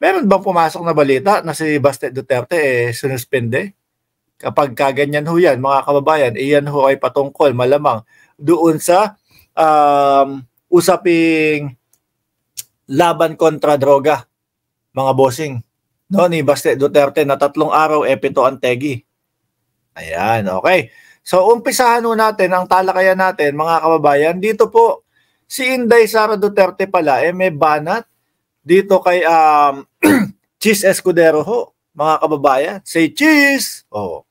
Meron bang pumasok na balita na si Baste Duterte sinuspende? Kapag kaganyan ho yan, mga kababayan, iyan ho ay patungkol malamang doon sa usaping laban kontra droga, mga bossing. No, ni Baste Duterte na 3 araw, 7 ang tegi. Ayan, okay. So, umpisahan ho natin ang talakayan natin, mga kababayan. Dito po, si Inday Sara Duterte pala, may banat dito kay Cheese Escudero ho, mga kababayan. Say cheese! Oh.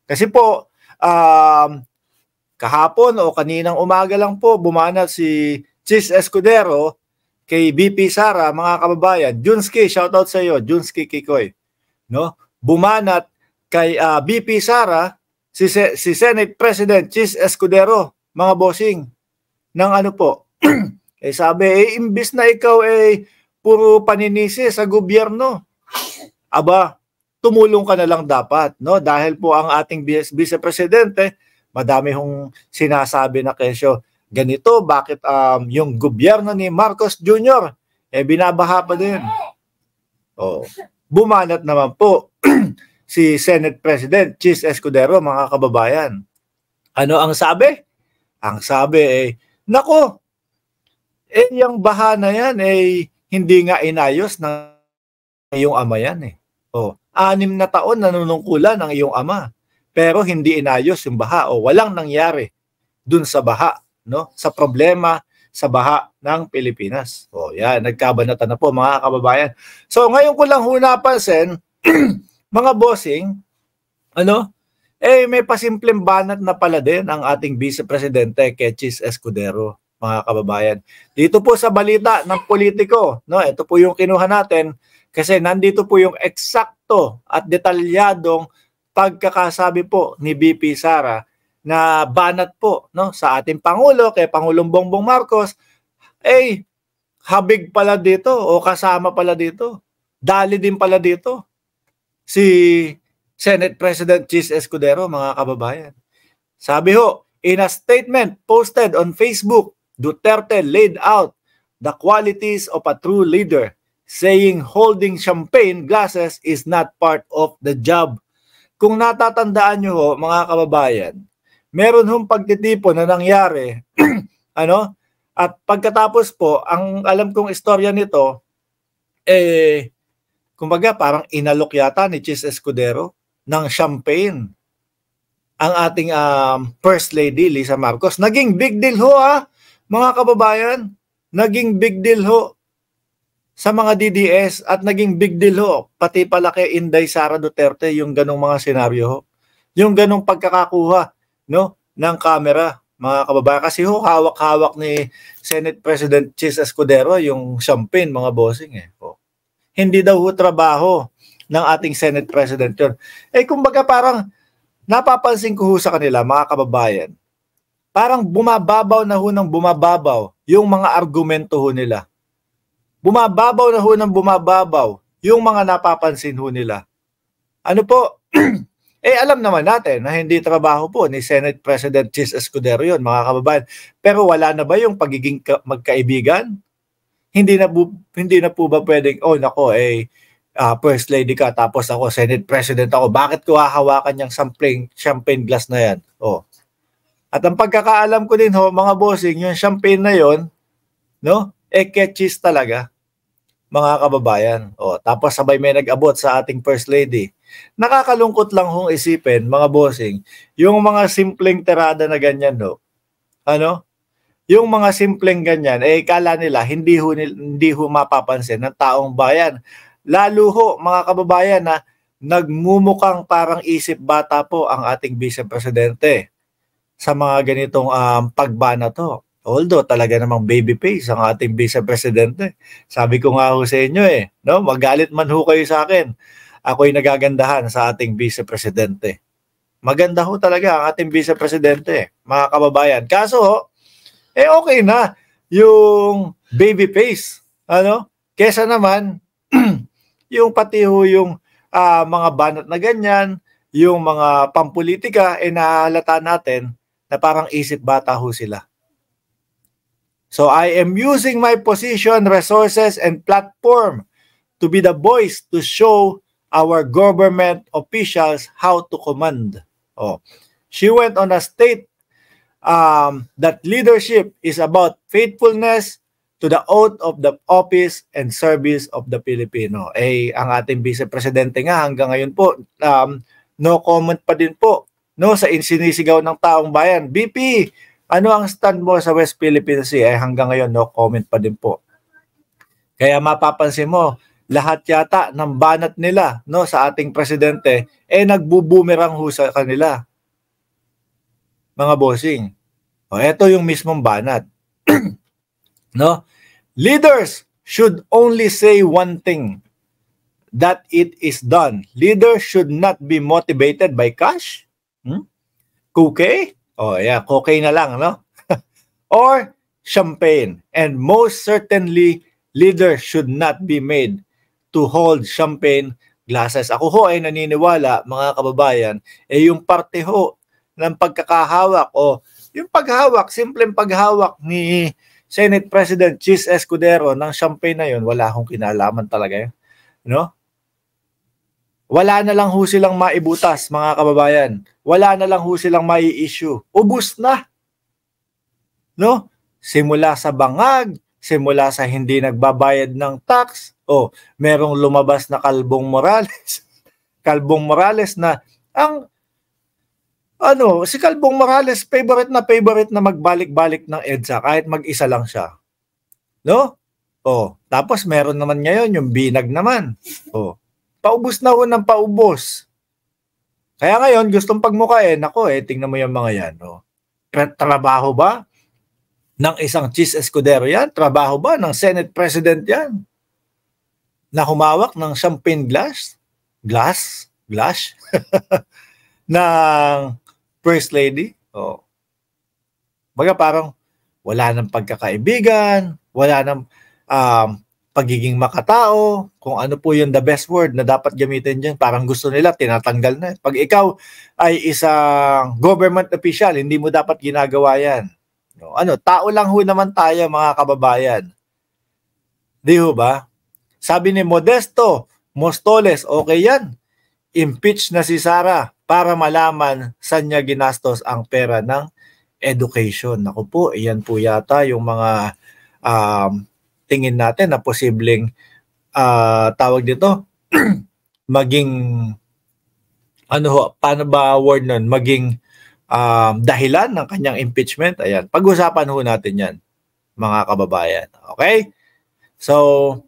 Kasi po, kahapon o kaninang umaga lang po, bumanat si Cheese Escudero kay BP Sara, mga kababayan. Junski, shoutout sa iyo, Junski Kikoy. No? Bumanat kay BP Sara, si Senate President Cheese Escudero, mga bossing, ng ano po, sabi, imbis na ikaw puro paninisi sa gobyerno, aba, tumulong ka na lang dapat, no? Dahil po ang ating Vice Presidente, madami hong sinasabi na kesyo, ganito, bakit yung gobyerno ni Marcos Jr. Binabaha pa din. Oh, bumanat naman po si Senate President Cheese Escudero, mga kababayan. Ano ang sabi? Ang sabi nako, yung baha na yan hindi nga inayos ng iyong ama yan Oh, 6 na taon nanunungkulan ang iyong ama. Pero hindi inayos yung baha o walang nangyari dun sa baha, no? Sa problema sa baha ng Pilipinas. O yan, nagkabanatan na po, mga kababayan. So ngayon ko lang napansin, mga bossing, may pasimpleng banat na pala din ang ating Vice Presidente kay Cheese Escudero, mga kababayan. Dito po sa balita ng politiko, no? Ito po yung kinuha natin kasi nandito po yung eksakto at detalyadong pagkakasabi po ni BP Sara na banat po, no, sa ating Pangulo, kay Pangulong Bongbong Marcos, habig pala dito o kasama pala dito. Dali din pala dito si Senate President Cheese Escudero, mga kababayan. Sabi ho, in a statement posted on Facebook, Duterte laid out the qualities of a true leader, saying holding champagne glasses is not part of the job. Kung natatandaan nyo ho, mga kababayan, meron hong pagtitipon na nangyari, at pagkatapos po, ang alam kong istorya nito, kumbaga parang inalok yata ni Cheese Escudero ng champagne ang ating First Lady Lisa Marcos. Naging big deal ho mga kababayan, naging big deal ho sa mga DDS at naging big deal ho, pati pala kay Inday Sara Duterte yung ganong mga senaryo ho. Yung ganong pagkakakuha, no, ng camera, mga kababayan. Kasi ho, hawak-hawak ni Senate President Cheese Escudero yung champagne, mga bossing Hindi daw ho trabaho ng ating Senate President yun. Kumbaga parang napapansin ko ho sa kanila, mga kababayan, parang bumababaw na ho ng bumababaw yung mga argumento ho nila. Bumababaw na ho ng bumababaw yung mga napapansin ho nila. Ano po? Alam naman natin na hindi trabaho po ni Senate President Cheese Escudero yun, mga kababayan. Pero wala na ba yung pagiging magkaibigan? Hindi na po ba pwedeng, First Lady ka, tapos ako Senate President ako. Bakit ko hahawakan yung champagne glass na yan? At ang pagkakaalam ko din ho, mga bossing, yung champagne na yon, no? Cheese talaga, mga kababayan. Tapos sabay may nag-abot sa ating First Lady. Nakakalungkot lang hong isipin, mga bossing, yung mga simpleng tirada na ganyan, no? Yung mga simpleng ganyan, kala nila hindi ho mapapansin ng taong bayan. Lalo ho, mga kababayan, na nagmumukhang parang isip bata po ang ating Vice Presidente sa mga ganitong pagbana to. Although talaga namang baby face ang ating Vice Presidente. Sabi ko nga ho sa inyo no? Magalit man ho kayo sa akin, ako'y nagagandahan sa ating Vice Presidente. Maganda ho talaga ang ating Vice Presidente, mga kababayan. Kaso ho, okay na yung baby face, kesa naman yung pati ho yung mga banat na ganyan, yung mga pampolitika, nahalata natin na parang isip bata ho sila. So I am using my position, resources, and platform to be the voice to show our government officials how to command. Oh. She went on a state that leadership is about faithfulness to the oath of the office and service of the Filipino. Ang ating Vice Presidente nga hanggang ngayon po, no comment pa din po, no, sa sinisigaw ng taong bayan. BP, ano ang stand mo sa West Philippine Sea? Hanggang ngayon, no comment pa din po. Kaya mapapansin mo, lahat yata ng banat nila, no, sa ating presidente, nagbubumerang ho sa kanila. Mga bossing. Ito yung mismong banat. No? Leaders should only say one thing, that it is done. Leaders should not be motivated by cash. Cookie? Cookie na lang, no? Or champagne. And most certainly, leaders should not be made to hold champagne glasses. Ako ho ay naniniwala, mga kababayan, yung parte ho ng pagkakahawak o yung paghawak, simpleng paghawak ni Senate President Chis Escudero ng champagne na yun, wala akong kinalaman talaga yun. No? Wala na lang ho silang maibutas, mga kababayan. Wala na lang ho silang mai-issue. Ubus na. No? Simula sa bangag, simula sa hindi nagbabayad ng tax, merong lumabas na Kalbong Morales. Kalbong Morales na si Kalbong Morales, favorite na magbalik-balik ng EDSA kahit mag-isa lang siya. No? Tapos meron naman ngayon yung binag naman. Paubos na ho ng paubos. Kaya ngayon, gustong pagmukain, tingnan mo yung mga yan. Trabaho ba ng isang Chis Escudero yan? Trabaho ba ng Senate President yan? Na humawak ng champagne glass ng First Lady? Baga parang wala nang pagkakaibigan, wala nang pagiging makatao, kung ano po yung the best word na dapat gamitin dyan, parang gusto nila, tinatanggal na. Pag ikaw ay isang government official, hindi mo dapat ginagawa yan. Tao lang ho naman tayo, mga kababayan. Di ho ba? Sabi ni Modesto Mostoles, okay yan. Impeach na si Sara para malaman saan niya ginastos ang pera ng education. Naku po, iyan po yata yung mga tingin natin na posibleng tawag dito maging paano ba word nun? Maging dahilan ng kanyang impeachment. Ayan, pag-usapan ho natin yan, mga kababayan. Okay? So,